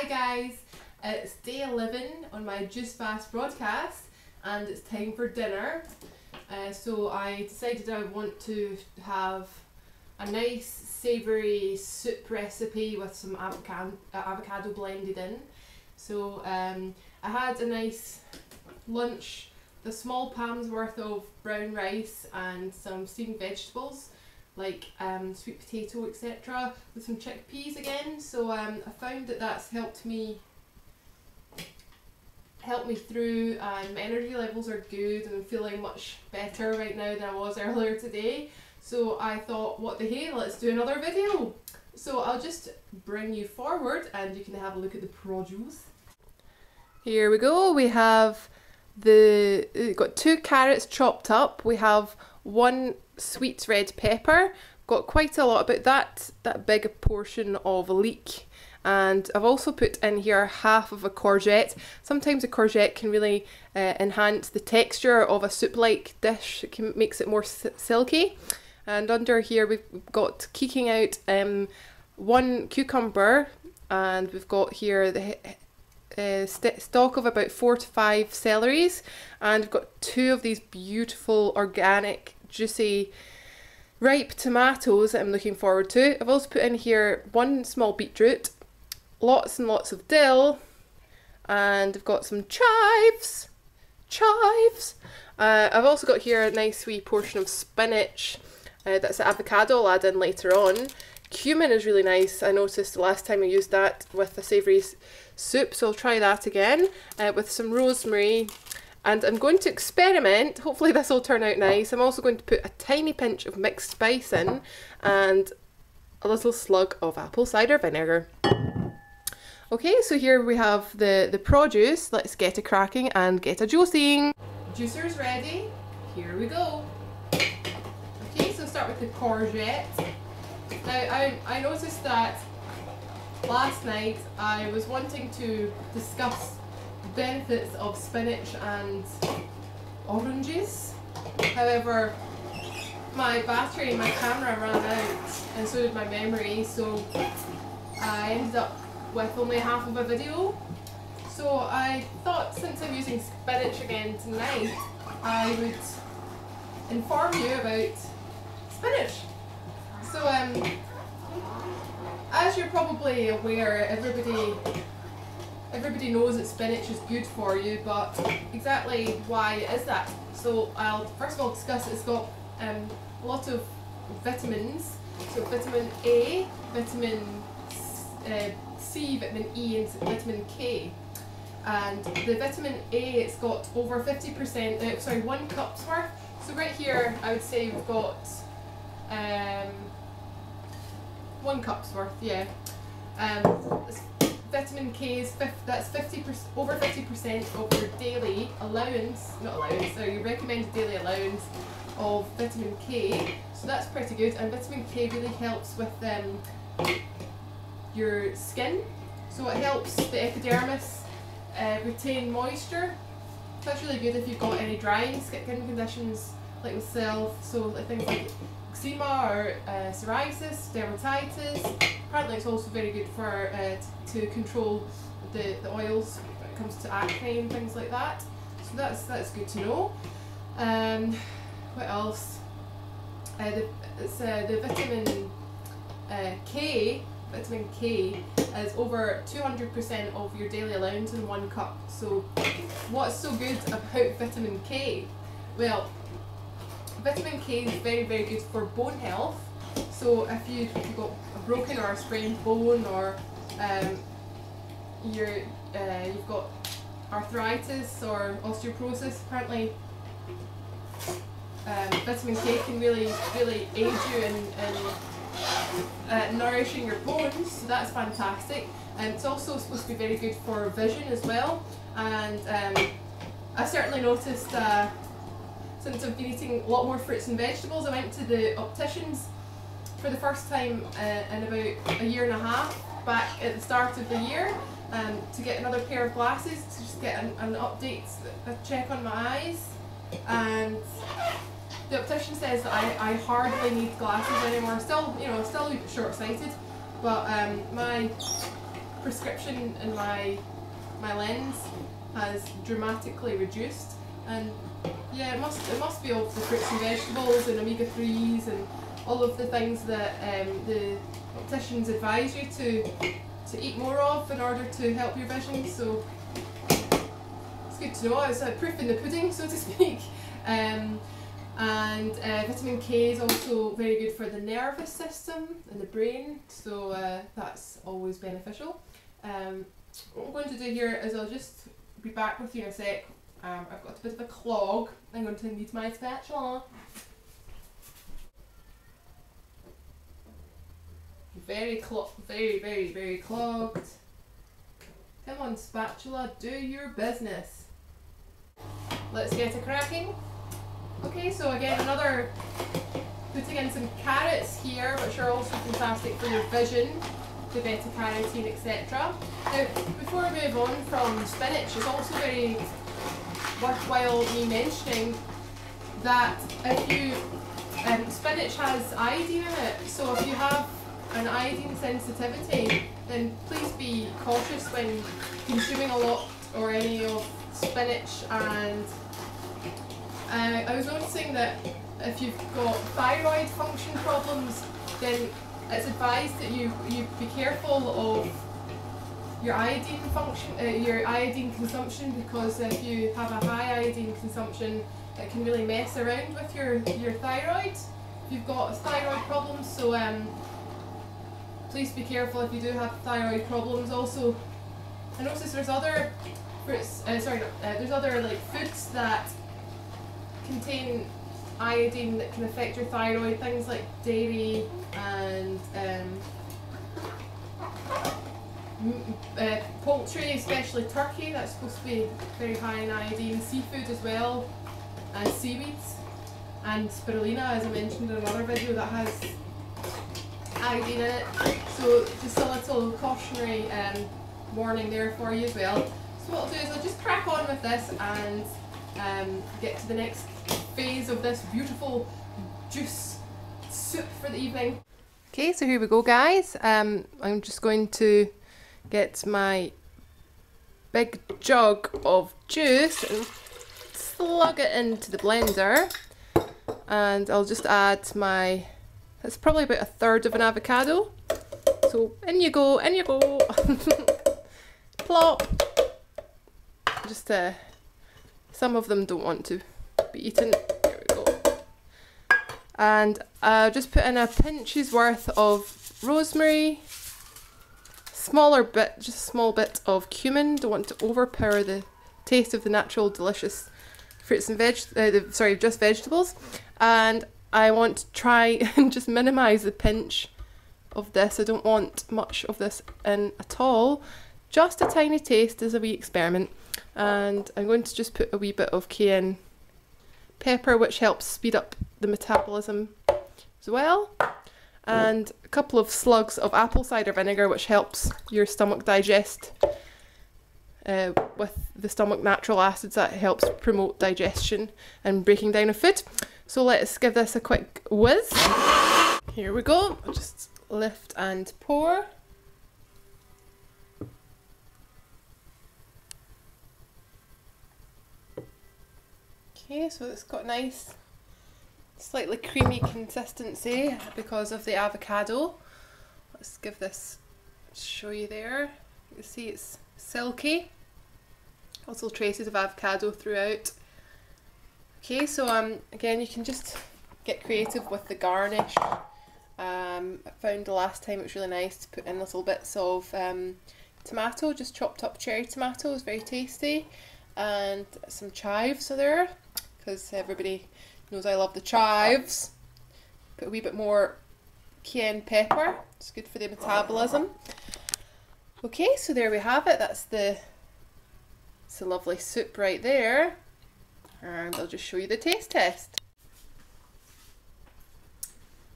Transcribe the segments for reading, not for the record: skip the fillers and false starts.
guys, it's day 11 on my Juice Fast broadcast and it's time for dinner. So I decided I want to have a nice savoury soup recipe with some avocado blended in. So I had a nice lunch, the small palm's worth of brown rice and some steamed vegetables like sweet potato, etc., with some chickpeas again. So I found that that's helped me through, and my energy levels are good and I'm feeling much better right now than I was earlier today. So I thought, what the hey, let's do another video. So I'll just bring you forward and you can have a look at the produce. Here we go. We have got 2 carrots chopped up. We have 1 sweet red pepper. Got quite a lot, about that big portion of leek. And I've also put in here half of a courgette. Sometimes a courgette can really enhance the texture of a soup-like dish. It makes it more silky. And under here we've got keeking out 1 cucumber, and we've got here the stock of about 4 to 5 celeries, and we've got 2 of these beautiful organic juicy ripe tomatoes that I'm looking forward to. I've also put in here 1 small beetroot, lots and lots of dill, and I've got some chives. I've also got here a nice wee portion of spinach. That's avocado I'll add in later on. Cumin is really nice. I noticed the last time I used that with a savoury soup, so I'll try that again with some rosemary. And I'm going to experiment. Hopefully this will turn out nice. I'm also going to put a tiny pinch of mixed spice in and a little slug of apple cider vinegar. Okay, so here we have the produce. Let's get a cracking and get a juicing. Juicer's ready. Here we go. Okay, so start with the courgette. Now I noticed that last night I was wanting to discuss the benefits of spinach and oranges. However, my battery in my camera ran out and so did my memory, so I ended up with only half of a video. So I thought, since I'm using spinach again tonight, I would inform you about spinach. So as you're probably aware, everybody knows that spinach is good for you, but exactly why is that? So I'll first of all discuss it's got a lot of vitamins. So vitamin A, vitamin C, vitamin E and vitamin K. And the vitamin A, it's got over 50%, sorry, 1 cup's worth. So right here I would say we've got 1 cup's worth, yeah. Vitamin K is that's over 50% of your daily allowance, your recommended daily allowance of vitamin K. So that's pretty good, and vitamin K really helps with your skin. So it helps the epidermis retain moisture. So that's really good if you've got any drying skin conditions like myself. So things like eczema or psoriasis, dermatitis. Apparently it's also very good for to control the oils when it comes to acne and things like that. So that's good to know. What else? The vitamin K. Vitamin K is over 200% of your daily allowance in 1 cup. So what's so good about vitamin K? Well, vitamin K is very, very good for bone health. So if you've got a broken or a sprained bone, or you've got arthritis or osteoporosis, apparently vitamin K can really aid you in nourishing your bones, so that's fantastic. And it's also supposed to be very good for vision as well. And I certainly noticed since I've been eating a lot more fruits and vegetables. I went to the opticians for the first time in about a year and a half, back at the start of the year, to get another pair of glasses, to just get an update, a check on my eyes. And the optician says that I hardly need glasses anymore. Still, still a bit short-sighted, but my prescription in my lens has dramatically reduced, and yeah, it must be all the fruits and vegetables and omega-3s and all of the things that the opticians advise you to eat more of in order to help your vision. So it's good to know. It's proof in the pudding, so to speak. And vitamin K is also very good for the nervous system and the brain, so that's always beneficial. What I'm going to do here is I'll just be back with you in a sec. I've got a bit of a clog. I'm going to need my spatula. Very clogged. Come on, spatula, do your business. Let's get a cracking. Okay, so again, putting in some carrots here, which are also fantastic for your vision, the beta-carotene, etc. Now, before I move on from spinach, it's also very worthwhile me mentioning that if you, spinach has iodine in it, so if you have an iodine sensitivity, then please be cautious when consuming a lot or any of spinach. And I was noticing that if you've got thyroid function problems, then it's advised that you be careful of your iodine function, your iodine consumption, because if you have a high iodine consumption, it can really mess around with your thyroid if you've got thyroid problems. So please be careful if you do have thyroid problems. Also, I noticed there's other fruits, there's other like foods that contain iodine that can affect your thyroid, things like dairy and poultry, especially turkey, that's supposed to be very high in iodine, seafood as well, and seaweeds, and spirulina, as I mentioned in another video, that has iodine in it. So just a little cautionary warning there for you as well. So what I'll do is I'll just crack on with this and get to the next phase of this beautiful juice soup for the evening. Okay, so here we go, guys. I'm just going to get my big jug of juice and slug it into the blender, and I'll just add that's probably about 1/3 of an avocado. So in you go, in you go. Plop. Just some of them don't want to be eaten. There we go. And just put in a pinch's worth of rosemary, just a small bit of cumin. Don't want to overpower the taste of the natural delicious fruits and just vegetables. And I want to try and just minimise the pinch of this. I don't want much of this in at all. Just a tiny taste as a wee experiment. And I'm going to just put a wee bit of cayenne pepper, which helps speed up the metabolism as well. And a couple of slugs of apple cider vinegar, which helps your stomach digest with the stomach natural acids. That helps promote digestion and breaking down of food. So let's give this a quick whiz. Here we go. I'll just lift and pour. Okay, so it's got nice, slightly creamy consistency because of the avocado. Let's give this, show you there. You can see it's silky. Also traces of avocado throughout. Okay, so again, you can just get creative with the garnish. I found the last time it was really nice to put in little bits of tomato, just chopped up cherry tomatoes, very tasty, and some chives are there, because everybody knows I love the chives. Put a wee bit more cayenne pepper, it's good for the metabolism. Okay, so there we have it. It's a lovely soup right there, and I'll just show you the taste test.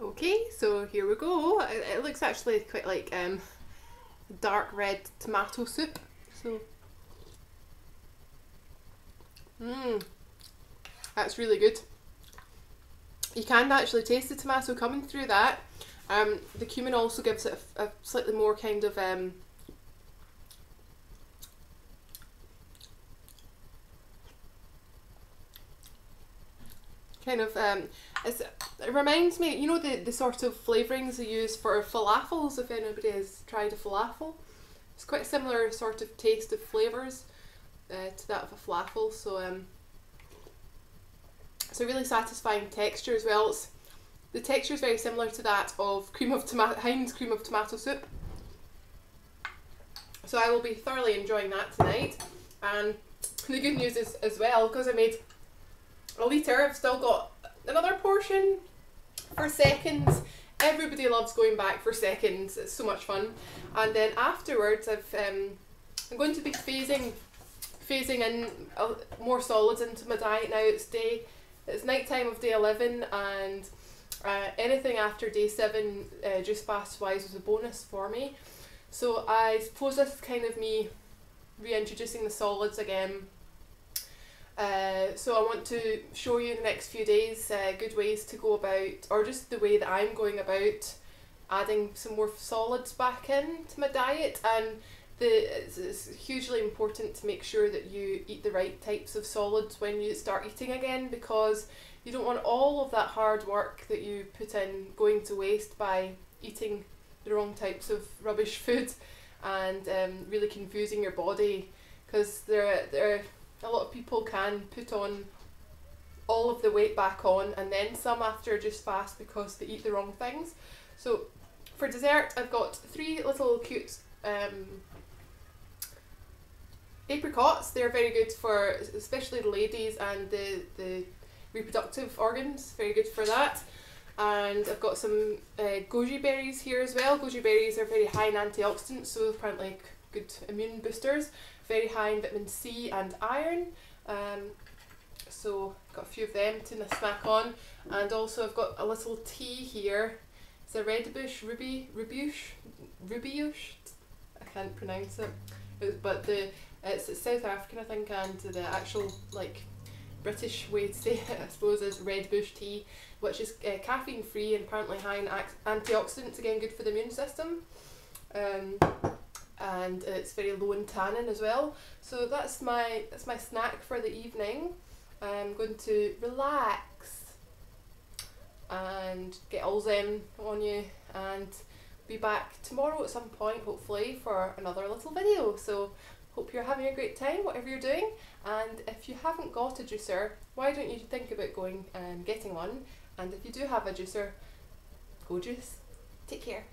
Okay, so here we go. It looks actually quite like dark red tomato soup. So, that's really good. You can actually taste the tomato coming through that. The cumin also gives it a slightly more kind of kind of, it reminds me, you know, the sort of flavourings they use for falafels, if anybody has tried a falafel. It's quite a similar sort of taste of flavours to that of a falafel, so it's a really satisfying texture as well. The texture is very similar to that of Heinz cream of tomato soup. So I will be thoroughly enjoying that tonight. And the good news is as well, because I made a litre, I've still got another portion for seconds. Everybody loves going back for seconds, it's so much fun. And then afterwards I'm going to be phasing in more solids into my diet now. It's night time of day 11, and anything after day 7 juice fast wise was a bonus for me. So I suppose this is kind of me reintroducing the solids again. So I want to show you in the next few days good ways to go about, or just the way that I'm going about adding some more solids back into my diet. And it's hugely important to make sure that you eat the right types of solids when you start eating again, because you don't want all of that hard work that you put in going to waste by eating the wrong types of rubbish food and really confusing your body, because there a lot of people can put on all of the weight back on and then some after a juice fast because they eat the wrong things. So for dessert I've got 3 little cute apricots. They're very good for especially the ladies and the reproductive organs, very good for that. And I've got some goji berries here as well. Goji berries are very high in antioxidants, so apparently good immune boosters, very high in vitamin C and iron. So I've got a few of them to snack on. And also I've got a little tea here. It's a red bush rubiush, I can't pronounce it, but it's South African I think, and the actual like British way to say it I suppose is red bush tea, which is caffeine free and apparently high in antioxidants, again good for the immune system. And it's very low in tannin as well. So that's my snack for the evening. I'm going to relax and get all zen on you, and be back tomorrow at some point hopefully for another little video. So hope you're having a great time whatever you're doing, and if you haven't got a juicer, why don't you think about going and getting one, and if you do have a juicer, go juice. Take care.